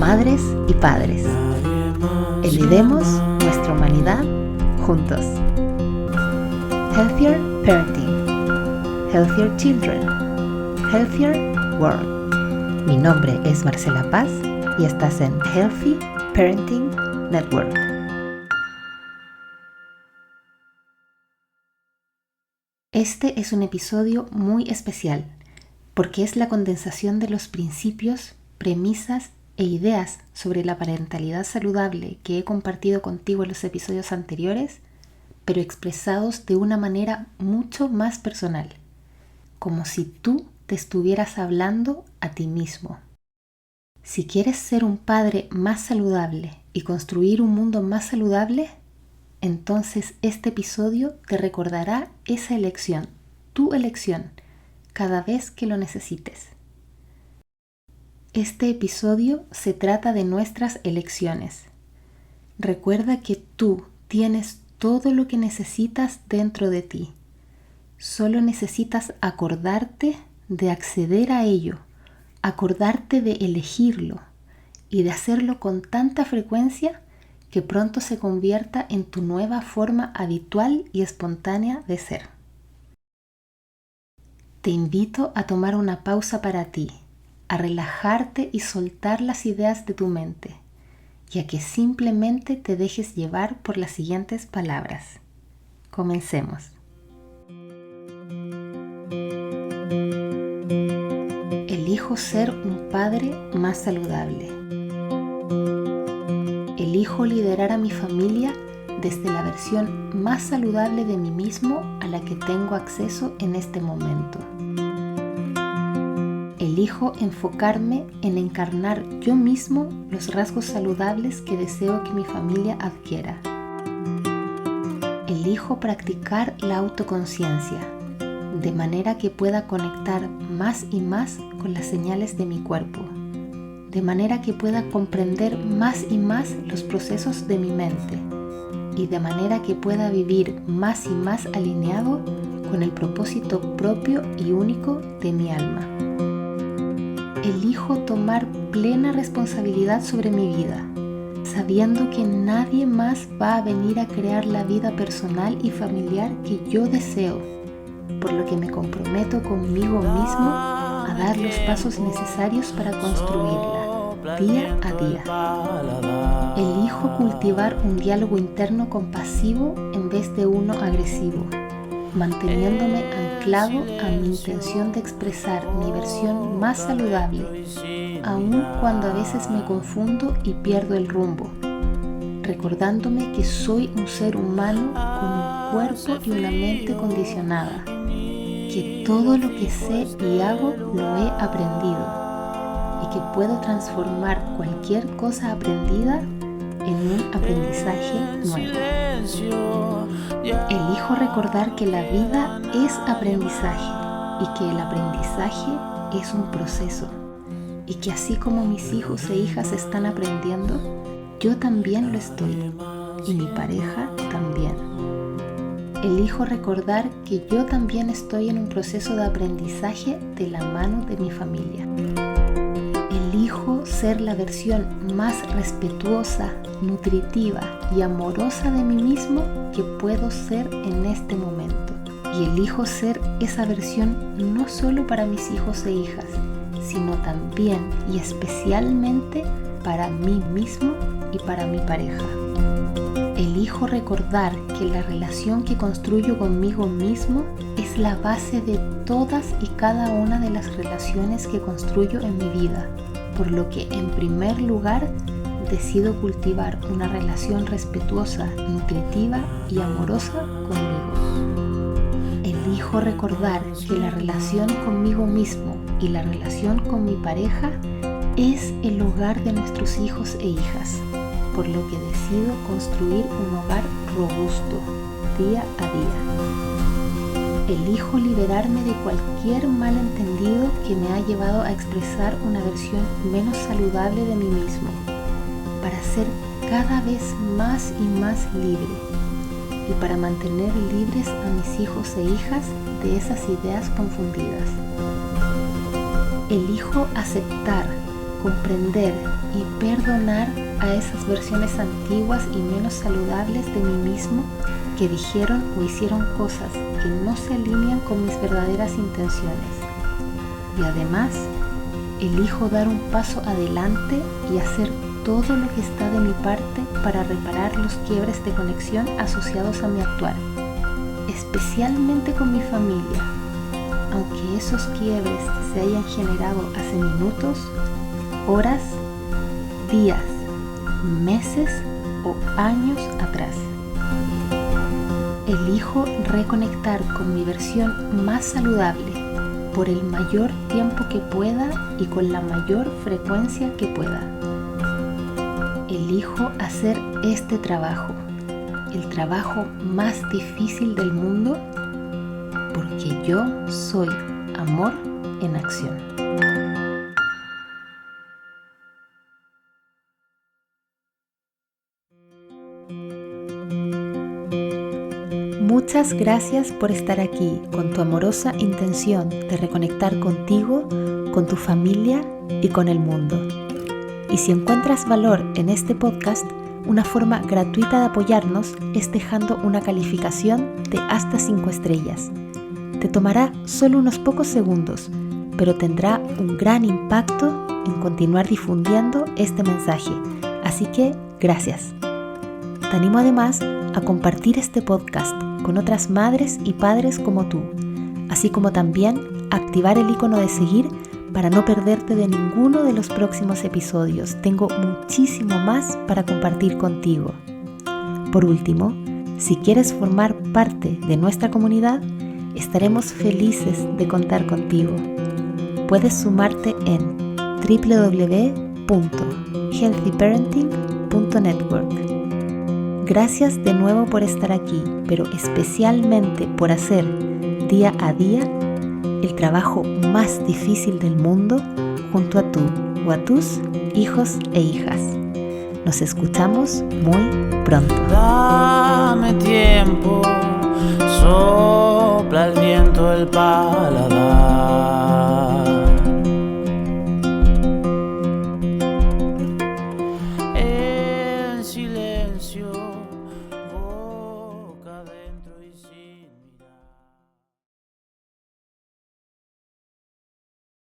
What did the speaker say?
madres y padres. Elidemos nuestra humanidad juntos. Healthier Parenting, Healthier Children, Healthier World. Mi nombre es Marcela Paz y estás en Healthy Parenting Network. Este es un episodio muy especial porque es la condensación de los principios, premisas e ideas sobre la parentalidad saludable que he compartido contigo en los episodios anteriores, pero expresados de una manera mucho más personal, como si tú te estuvieras hablando a ti mismo. Si quieres ser un padre más saludable y construir un mundo más saludable, entonces este episodio te recordará esa elección, tu elección, cada vez que lo necesites. Este episodio se trata de nuestras elecciones. Recuerda que tú tienes todo lo que necesitas dentro de ti. Solo necesitas acordarte de acceder a ello, acordarte de elegirlo y de hacerlo con tanta frecuencia que pronto se convierta en tu nueva forma habitual y espontánea de ser. Te invito a tomar una pausa para ti, a relajarte y soltar las ideas de tu mente, y a que simplemente te dejes llevar por las siguientes palabras. Comencemos. Elijo ser un padre más saludable. Elijo liderar a mi familia desde la versión más saludable de mí mismo a la que tengo acceso en este momento. Elijo enfocarme en encarnar yo mismo los rasgos saludables que deseo que mi familia adquiera. Elijo practicar la autoconciencia, de manera que pueda conectar más y más con las señales de mi cuerpo, de manera que pueda comprender más y más los procesos de mi mente, y de manera que pueda vivir más y más alineado con el propósito propio y único de mi alma. Elijo tomar plena responsabilidad sobre mi vida, sabiendo que nadie más va a venir a crear la vida personal y familiar que yo deseo, por lo que me comprometo conmigo mismo a dar los pasos necesarios para construirla, día a día. Elijo cultivar un diálogo interno compasivo en vez de uno agresivo, manteniéndome anclado a mi intención de expresar mi versión más saludable, aun cuando a veces me confundo y pierdo el rumbo, recordándome que soy un ser humano con un cuerpo y una mente condicionada, que todo lo que sé y hago lo he aprendido y que puedo transformar cualquier cosa aprendida en un aprendizaje nuevo. Elijo recordar que la vida es aprendizaje y que el aprendizaje es un proceso y que así como mis hijos e hijas están aprendiendo, yo también lo estoy y mi pareja también. Elijo recordar que yo también estoy en un proceso de aprendizaje de la mano de mi familia. Elijo ser la versión más respetuosa, nutritiva y amorosa de mí mismo que puedo ser en este momento. Y elijo ser esa versión no solo para mis hijos e hijas, sino también y especialmente para mí mismo y para mi pareja. Elijo recordar que la relación que construyo conmigo mismo es la base de todas y cada una de las relaciones que construyo en mi vida, por lo que en primer lugar decido cultivar una relación respetuosa, nutritiva y amorosa conmigo. Elijo recordar que la relación conmigo mismo y la relación con mi pareja es el hogar de nuestros hijos e hijas, por lo que decido construir un hogar robusto día a día. Elijo liberarme de cualquier malentendido que me ha llevado a expresar una versión menos saludable de mí mismo, para ser cada vez más y más libre y para mantener libres a mis hijos e hijas de esas ideas confundidas. Elijo aceptar comprender y perdonar a esas versiones antiguas y menos saludables de mí mismo que dijeron o hicieron cosas que no se alinean con mis verdaderas intenciones. Y además, elijo dar un paso adelante y hacer todo lo que está de mi parte para reparar los quiebres de conexión asociados a mi actuar, especialmente con mi familia, aunque esos quiebres se hayan generado hace minutos, horas, días, meses o años atrás. Elijo reconectar con mi versión más saludable por el mayor tiempo que pueda y con la mayor frecuencia que pueda. Elijo hacer este trabajo, el trabajo más difícil del mundo, porque yo soy amor en acción. Muchas gracias por estar aquí con tu amorosa intención de reconectar contigo, con tu familia y con el mundo. Y si encuentras valor en este podcast, una forma gratuita de apoyarnos es dejando una calificación de hasta 5 estrellas. Te tomará solo unos pocos segundos, pero tendrá un gran impacto en continuar difundiendo este mensaje. Así que, gracias. Te animo además a compartir este podcast con otras madres y padres como tú, así como también activar el icono de seguir para no perderte de ninguno de los próximos episodios. Tengo muchísimo más para compartir contigo. Por último, si quieres formar parte de nuestra comunidad, estaremos felices de contar contigo. Puedes sumarte en www.healthyparenting.network. Gracias de nuevo por estar aquí, pero especialmente por hacer día a día el trabajo más difícil del mundo junto a tú o a tus hijos e hijas. Nos escuchamos muy pronto. Dame tiempo, sopla el viento el paladar.